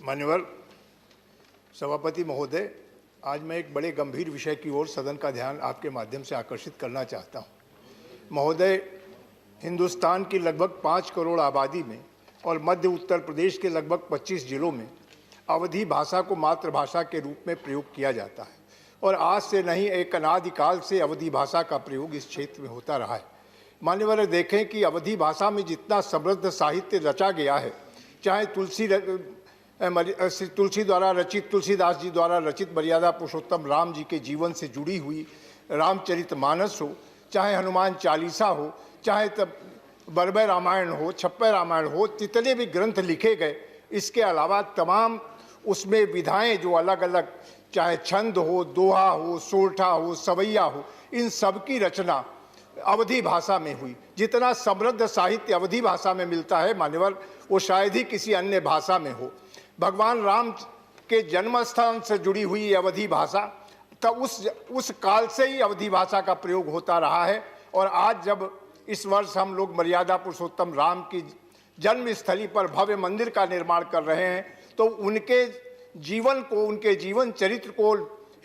मान्यवर सभापति महोदय, आज मैं एक बड़े गंभीर विषय की ओर सदन का ध्यान आपके माध्यम से आकर्षित करना चाहता हूं। महोदय, हिंदुस्तान की लगभग 5 करोड़ आबादी में और मध्य उत्तर प्रदेश के लगभग 25 जिलों में अवधी भाषा को मातृभाषा के रूप में प्रयोग किया जाता है और आज से नहीं, एक अनादिकाल से अवधी भाषा का प्रयोग इस क्षेत्र में होता रहा है। मान्यवर, देखें कि अवधी भाषा में जितना समृद्ध साहित्य रचा गया है, चाहे तुलसीदास जी द्वारा रचित मर्यादा पुरुषोत्तम राम जी के जीवन से जुड़ी हुई रामचरितमानस हो, चाहे हनुमान चालीसा हो, चाहे तब बरबय रामायण हो, छप्पर रामायण हो, जितने भी ग्रंथ लिखे गए, इसके अलावा तमाम उसमें विधाएं जो अलग अलग, चाहे छंद हो, दोहा हो, सोरठा हो, सवैया हो, इन सब की रचना अवधी भाषा में हुई। जितना समृद्ध साहित्य अवधी भाषा में मिलता है मान्यवर, वो शायद ही किसी अन्य भाषा में हो। भगवान राम के जन्म स्थान से जुड़ी हुई अवधी भाषा, तब उस काल से ही अवधी भाषा का प्रयोग होता रहा है। और आज जब इस वर्ष हम लोग मर्यादा पुरुषोत्तम राम की जन्मस्थली पर भव्य मंदिर का निर्माण कर रहे हैं, तो उनके जीवन को, उनके जीवन चरित्र को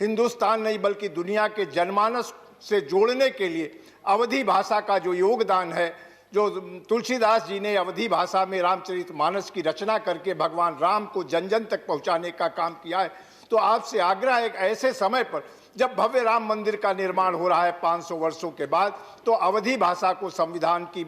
हिंदुस्तान नहीं बल्कि दुनिया के जनमानस से जोड़ने के लिए अवधी भाषा का जो योगदान है, जो तुलसीदास जी ने अवधी भाषा में रामचरितमानस की रचना करके भगवान राम को जन जन तक पहुंचाने का काम किया है, तो आपसे आग्रह है, एक ऐसे समय पर जब भव्य राम मंदिर का निर्माण हो रहा है 500 वर्षों के बाद, तो अवधी भाषा को संविधान की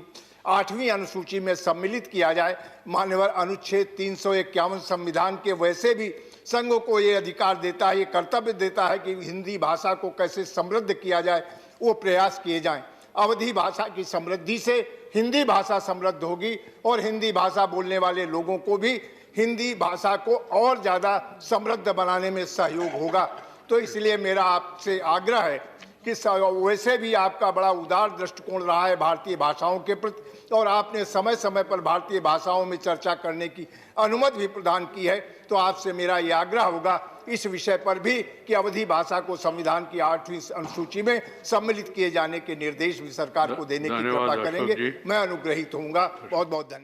8वीं अनुसूची में सम्मिलित किया जाए। मान्यवर, अनुच्छेद 351 संविधान के वैसे भी संघ को ये अधिकार देता है, ये कर्तव्य देता है कि हिंदी भाषा को कैसे समृद्ध किया जाए, वो प्रयास किए जाएं। अवधी भाषा की समृद्धि से हिंदी भाषा समृद्ध होगी और हिंदी भाषा बोलने वाले लोगों को भी हिंदी भाषा को और ज़्यादा समृद्ध बनाने में सहयोग होगा। तो इसलिए मेरा आपसे आग्रह है कि वैसे भी आपका बड़ा उदार दृष्टिकोण रहा है भारतीय भाषाओं के प्रति, और आपने समय समय पर भारतीय भाषाओं में चर्चा करने की अनुमति भी प्रदान की है। तो आपसे मेरा ये आग्रह होगा इस विषय पर भी कि अवधी भाषा को संविधान की 8वीं अनुसूची में सम्मिलित किए जाने के निर्देश भी सरकार को देने की कृपा करेंगे। मैं अनुग्रहित होऊंगा। बहुत बहुत धन्यवाद।